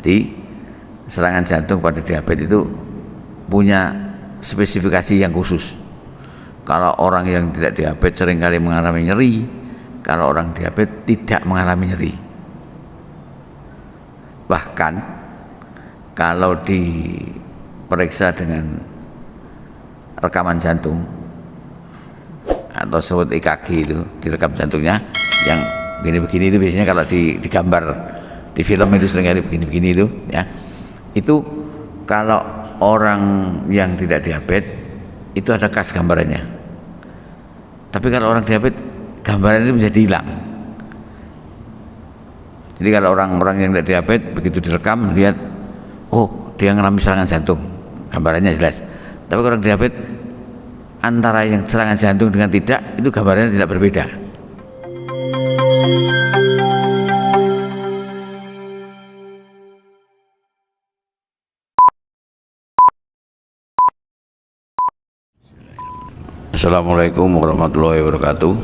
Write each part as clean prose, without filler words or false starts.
Jadi serangan jantung pada diabetes itu punya spesifikasi yang khusus. Kalau orang yang tidak diabetes seringkali mengalami nyeri, kalau orang diabetes tidak mengalami nyeri. Bahkan kalau diperiksa dengan rekaman jantung atau sebut EKG, itu direkam jantungnya yang begini-begini, itu biasanya kalau digambar di film itu seringkali begini-begini itu ya. Itu kalau orang yang tidak diabetes itu ada khas gambarannya. Tapi kalau orang diabetes gambaran itu menjadi hilang. Jadi kalau orang-orang yang tidak diabetes begitu direkam lihat, oh dia mengalami serangan jantung, gambarannya jelas. Tapi kalau orang diabetes antara yang serangan jantung dengan tidak, itu gambarannya tidak berbeda. Assalamualaikum warahmatullahi wabarakatuh.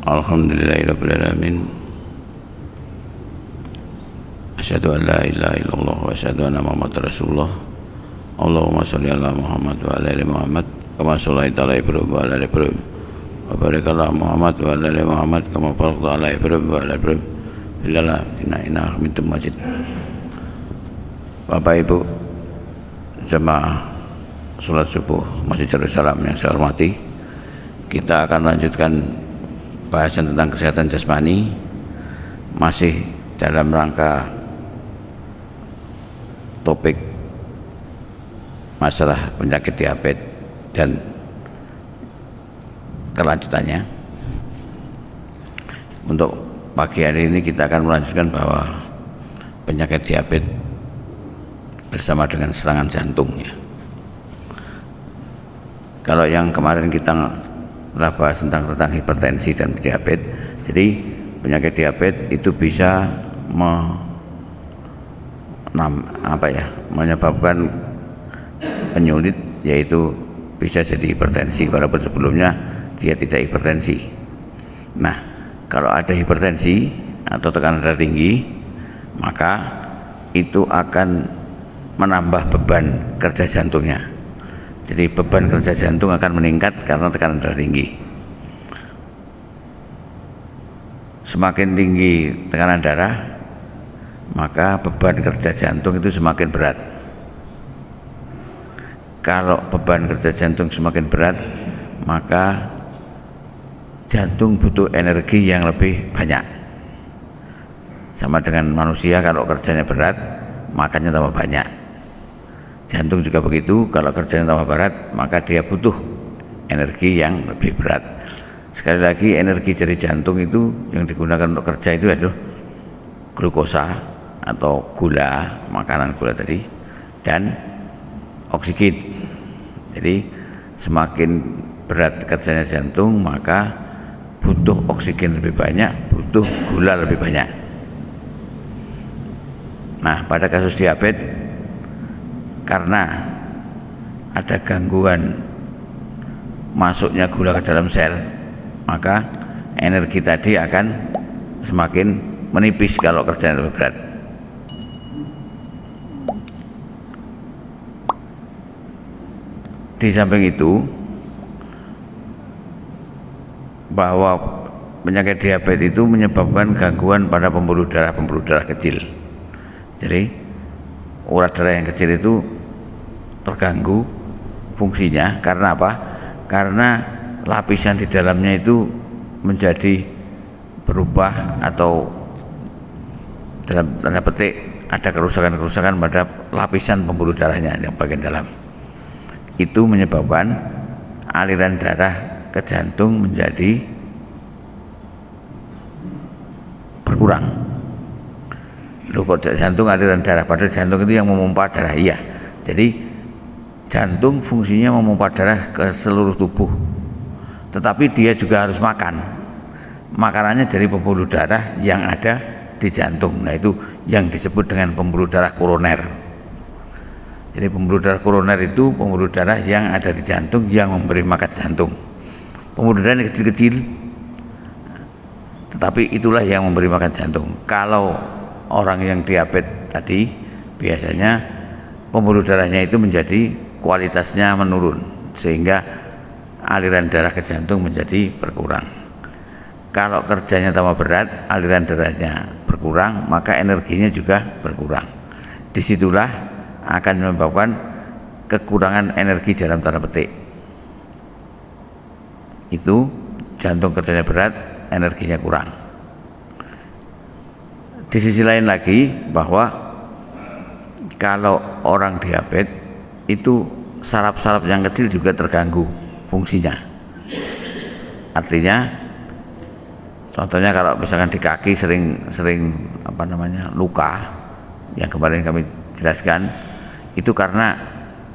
Alhamdulillahirabbil alamin. Asyhadu an la ilaha illallah wa asyhadu anna Muhammadar Rasulullah. Allahumma shalli ala Muhammad wa ala ali Muhammad kama shallaita ala Ibrahim wa ala ali Ibrahim wa barik ala Muhammad wa ala ali Muhammad kama barakta ala Ibrahim wa ala Ibrahim fil alamin innaka Hamidum Majid. Bapak Ibu jemaah salat subuh Masjid Darussalam yang saya hormati, kita akan melanjutkan bahasan tentang kesehatan jasmani, masih dalam rangka topik masalah penyakit diabetes dan kelanjutannya. Untuk pagi hari ini kita akan melanjutkan bahwa penyakit diabetes bersama dengan serangan jantung ya. Kalau yang kemarin kita bahas tentang hipertensi dan diabetes, jadi penyakit diabetes itu bisa menyebabkan penyulit, yaitu bisa jadi hipertensi walaupun sebelumnya dia tidak hipertensi. Nah, kalau ada hipertensi atau tekanan darah tinggi, maka itu akan menambah beban kerja jantungnya. Jadi beban kerja jantung akan meningkat karena tekanan darah tinggi. Semakin tinggi tekanan darah, maka beban kerja jantung itu semakin berat. Kalau beban kerja jantung semakin berat, maka jantung butuh energi yang lebih banyak. Sama dengan manusia, kalau kerjanya berat, makannya tambah banyak. Jantung juga begitu, kalau kerjanya tambah berat, maka dia butuh energi yang lebih berat. Sekali lagi, energi dari jantung itu yang digunakan untuk kerja itu adalah glukosa atau gula, makanan gula tadi, dan oksigen. Jadi semakin berat kerjanya jantung, maka butuh oksigen lebih banyak, butuh gula lebih banyak. Nah, pada kasus diabetes, karena ada gangguan masuknya gula ke dalam sel, maka energi tadi akan semakin menipis kalau kerjanya lebih berat. Di samping itu, bahwa penyakit diabetes itu menyebabkan gangguan pada pembuluh darah kecil. Jadi urat darah yang kecil itu terganggu fungsinya. Karena apa? Karena lapisan di dalamnya itu menjadi berubah, atau dalam tanda petik ada kerusakan-kerusakan pada lapisan pembuluh darahnya yang bagian dalam. Itu menyebabkan aliran darah ke jantung menjadi berkurang. Loh, kok jantung aliran darah, padahal jantung itu yang memompa darah. Iya, jadi jantung fungsinya memompa darah ke seluruh tubuh, tetapi dia juga harus makan. Makanannya dari pembuluh darah yang ada di jantung. Nah, itu yang disebut dengan pembuluh darah koroner. Jadi pembuluh darah koroner itu pembuluh darah yang ada di jantung yang memberi makan jantung. Pembuluh darah yang kecil-kecil, tetapi itulah yang memberi makan jantung. Kalau orang yang diabetes tadi biasanya pembuluh darahnya itu menjadi kualitasnya menurun sehingga aliran darah ke jantung menjadi berkurang. Kalau kerjanya tambah berat, aliran darahnya berkurang, maka energinya juga berkurang. Disitulah akan menyebabkan kekurangan energi dalam tanda petik. Itu jantung kerjanya berat, energinya kurang. Di sisi lain lagi bahwa kalau orang diabetes itu saraf-saraf yang kecil juga terganggu fungsinya. Artinya contohnya kalau misalkan di kaki sering luka yang kemarin kami jelaskan, itu karena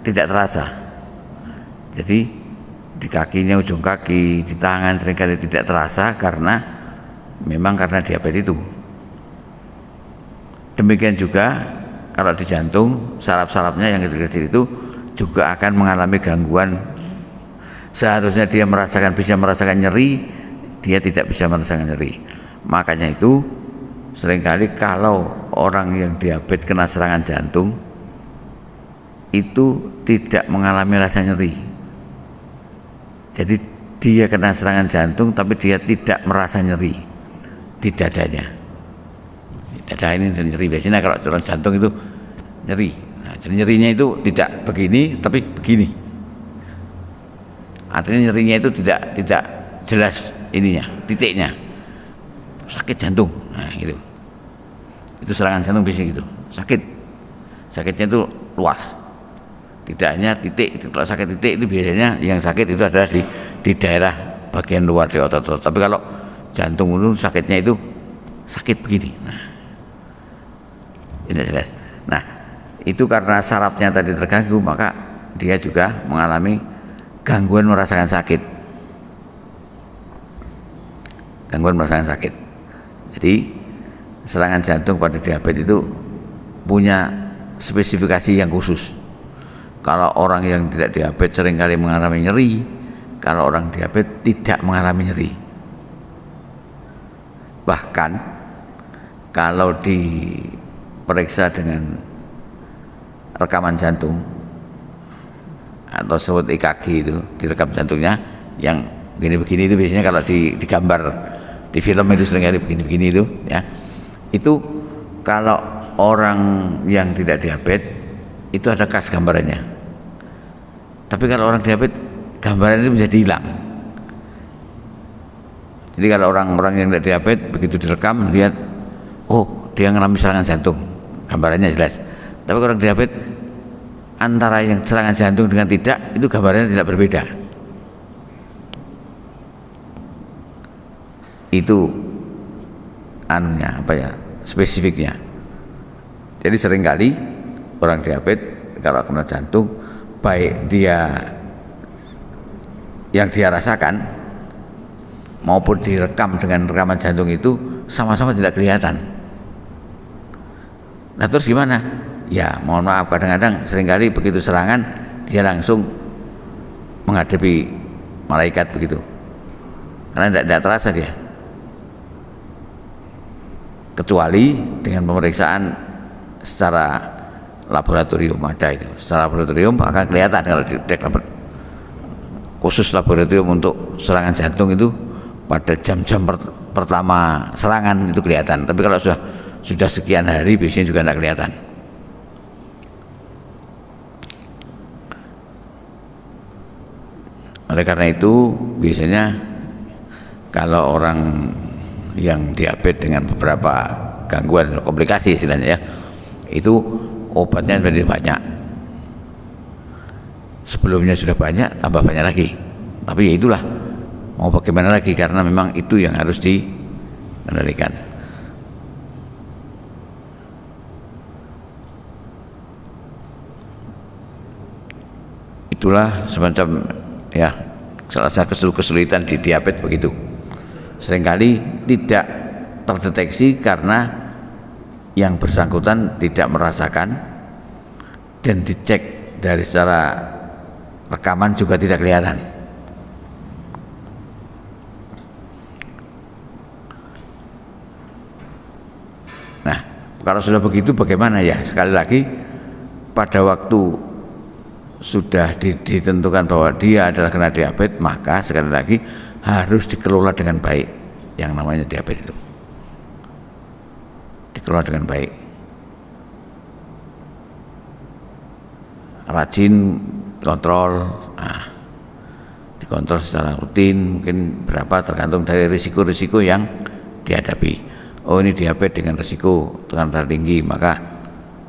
tidak terasa. Jadi di kakinya, ujung kaki, di tangan seringkali tidak terasa karena diabetes itu. Demikian juga kalau di jantung, saraf-sarafnya yang kecil-kecil itu juga akan mengalami gangguan. Seharusnya dia bisa merasakan nyeri, dia tidak bisa merasakan nyeri. Makanya itu seringkali kalau orang yang diabetes kena serangan jantung itu tidak mengalami rasa nyeri. Jadi dia kena serangan jantung tapi dia tidak merasa nyeri di dadanya. Dada ini nyeri, biasanya kalau orang jantung itu nyeri. Nah, jadi nyerinya itu tidak begini tapi begini. Artinya nyerinya itu tidak jelas ininya, titiknya. Sakit jantung. Nah, gitu. Itu serangan jantung biasanya gitu. Sakitnya itu luas. Tidak hanya titik. Kalau sakit titik itu biasanya yang sakit itu adalah di daerah bagian luar di otot-otot. Tapi kalau jantung itu sakitnya itu sakit begini. Nah, ini jelas. Nah, itu karena sarafnya tadi terganggu, maka dia juga mengalami gangguan merasakan sakit. Jadi serangan jantung pada diabetes itu punya spesifikasi yang khusus. Kalau orang yang tidak diabetes seringkali mengalami nyeri, kalau orang diabetes tidak mengalami nyeri. Bahkan kalau diperiksa dengan rekaman jantung atau sebut EKG, itu direkam jantungnya yang begini-begini, itu biasanya kalau digambar di film itu seringkali begini-begini itu ya. Itu kalau orang yang tidak diabetes itu ada khas gambarannya. Tapi kalau orang diabetes gambaran itu menjadi hilang. Jadi kalau orang-orang yang tidak diabetes begitu direkam lihat, oh dia mengalami serangan jantung, gambarannya jelas. Tapi kalau orang diabetes antara yang serangan jantung dengan tidak, itu gambarannya tidak berbeda. Itu spesifiknya. Jadi seringkali orang diabetes kalau kena jantung, baik dia yang dia rasakan maupun direkam dengan rekaman jantung itu sama-sama tidak kelihatan. Nah terus gimana? Ya mohon maaf, kadang-kadang seringkali begitu serangan dia langsung menghadapi malaikat begitu, karena tidak terasa dia. Kecuali dengan pemeriksaan secara laboratorium ada itu. Secara laboratorium akan kelihatan kalau khusus laboratorium untuk serangan jantung itu pada jam-jam pertama serangan itu kelihatan. Tapi kalau sudah sekian hari biasanya juga tidak kelihatan. Oleh karena itu biasanya kalau orang yang diabetes dengan beberapa gangguan komplikasi istilahnya ya, itu obatnya menjadi banyak. Sebelumnya sudah banyak, tambah banyak lagi. Tapi ya itulah, mau bagaimana lagi, karena memang itu yang harus dikendalikan. Itulah semacam ya salah satu kesulitan di diabetes begitu. Seringkali tidak terdeteksi karena yang bersangkutan tidak merasakan, dan dicek dari secara rekaman juga tidak kelihatan. Nah, kalau sudah begitu bagaimana ya? Sekali lagi, pada waktu sudah ditentukan bahwa dia adalah kena diabetes, maka sekali lagi harus dikelola dengan baik. Yang namanya diabetes itu dikelola dengan baik, rajin kontrol, dikontrol secara rutin, mungkin berapa tergantung dari risiko-risiko yang dihadapi. Oh, ini diabetes dengan risiko tekanan darah tinggi, maka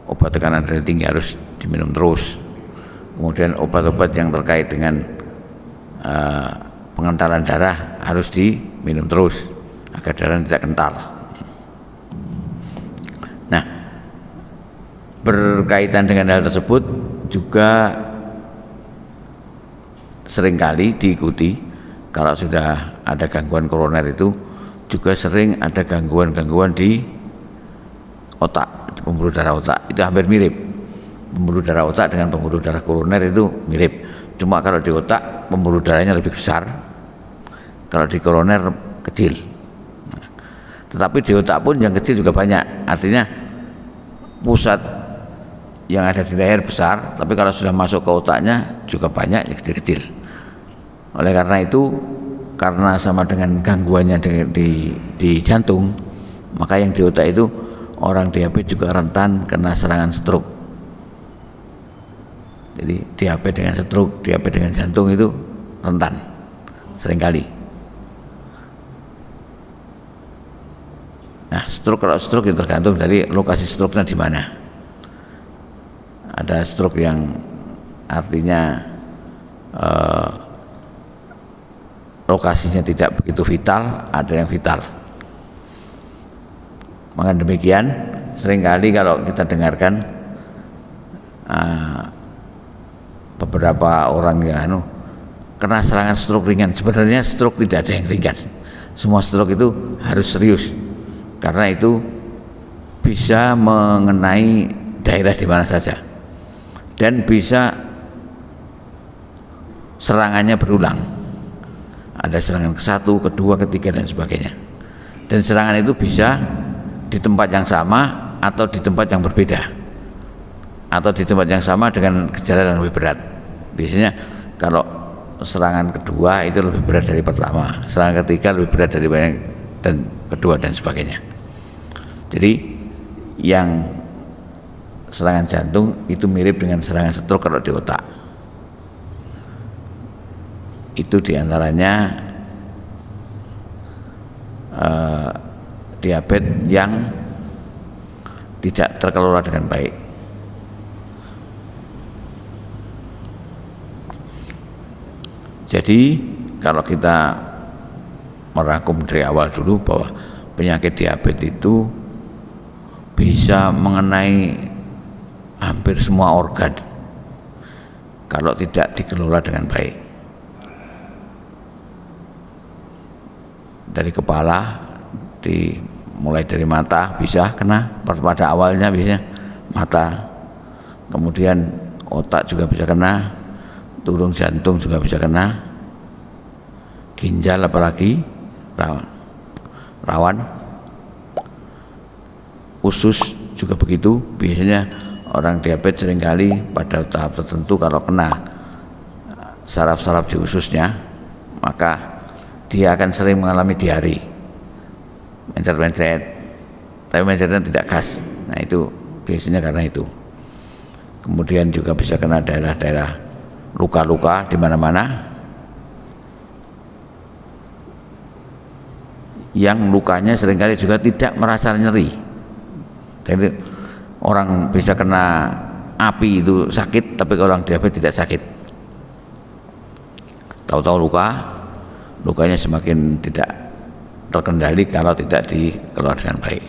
obat tekanan darah tinggi harus diminum terus. Kemudian obat-obat yang terkait dengan pengentalan darah harus diminum terus agar darah tidak kental. Nah, berkaitan dengan hal tersebut juga seringkali diikuti kalau sudah ada gangguan koroner, itu juga sering ada gangguan-gangguan di otak, di pembuluh darah otak. Itu hampir mirip. Pembuluh darah otak dengan pembuluh darah koroner itu mirip, cuma kalau di otak pembuluh darahnya lebih besar, kalau di koroner kecil. Tetapi di otak pun yang kecil juga banyak, artinya pusat yang ada di leher besar, tapi kalau sudah masuk ke otaknya juga banyak yang kecil-kecil. Oleh karena itu, karena sama dengan gangguannya di jantung, maka yang di otak itu orang diabetes juga rentan kena serangan stroke. Jadi diabetes dengan stroke, diabetes dengan jantung itu rentan seringkali. Nah, stroke, kalau stroke itu tergantung dari lokasi stroke-nya di mana. Ada stroke yang artinya lokasinya tidak begitu vital, ada yang vital. Maka demikian, seringkali kalau kita dengarkan beberapa orang yang kena serangan stroke ringan. Sebenarnya stroke tidak ada yang ringan, semua stroke itu harus serius, karena itu bisa mengenai daerah di mana saja dan bisa serangannya berulang. Ada serangan ke-1, ke-2, ke-3 dan sebagainya. Dan serangan itu bisa di tempat yang sama atau di tempat yang berbeda, atau di tempat yang sama dengan gejala yang lebih berat. Biasanya kalau serangan kedua itu lebih berat dari pertama, serangan ketiga lebih berat dari dan kedua dan sebagainya. Jadi yang serangan jantung itu mirip dengan serangan stroke kalau di otak. Itu diantaranya diabetes yang tidak terkelola dengan baik. Jadi kalau kita merangkum dari awal dulu bahwa penyakit diabetes itu bisa mengenai hampir semua organ kalau tidak dikelola dengan baik. Dari kepala, mulai dari mata bisa kena, pada awalnya biasanya mata, kemudian otak juga bisa kena, turun jantung juga bisa kena, ginjal apalagi rawan, usus juga begitu. Biasanya orang diabetes seringkali pada tahap tertentu kalau kena saraf-saraf di ususnya, maka dia akan sering mengalami diare, mencret-mencret, tapi mencretnya tidak khas. Nah, itu biasanya karena itu. Kemudian juga bisa kena daerah-daerah luka-luka di mana-mana, yang lukanya seringkali juga tidak merasa nyeri. Jadi orang bisa kena api itu sakit, tapi kalau orang diabetes tidak sakit. Tahu-tahu lukanya semakin tidak terkendali kalau tidak dikelola dengan baik.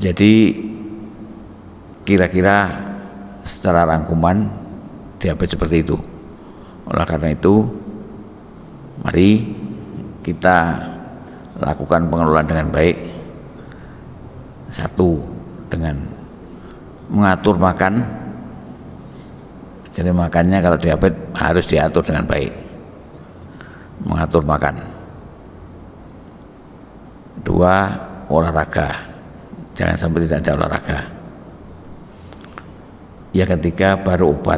Jadi kira-kira secara rangkuman diabetes seperti itu. Oleh karena itu, mari kita lakukan pengelolaan dengan baik. Satu, dengan mengatur makan. Jadi makannya kalau diabetes harus diatur dengan baik, mengatur makan. kedua, olahraga. Jangan sampai tidak ada olahraga. Yang ketiga, baru obat.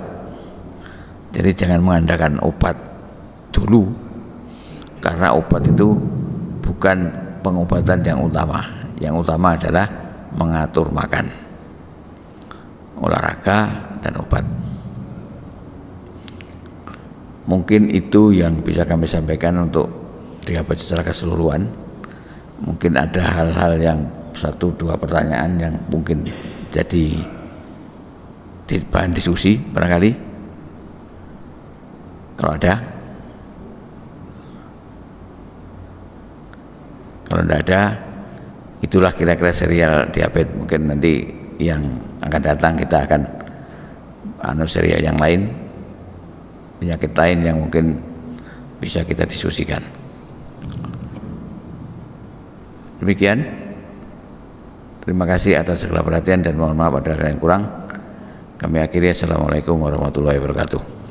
Jadi jangan mengandalkan obat dulu, karena obat itu bukan pengobatan yang utama. Yang utama adalah mengatur makan, olahraga, dan obat. Mungkin itu yang bisa kami sampaikan untuk diabetes secara keseluruhan. Mungkin ada hal-hal yang 1-2 pertanyaan yang mungkin jadi bahan diskusi barangkali, kalau ada. Kalau tidak ada, itulah kira-kira serial diabetes. Mungkin nanti yang akan datang kita akan serial yang lain, penyakit lain yang mungkin bisa kita diskusikan. Demikian, terima kasih atas segala perhatian dan mohon maaf ada yang kurang. Kami akhiri. Assalamualaikum warahmatullahi wabarakatuh.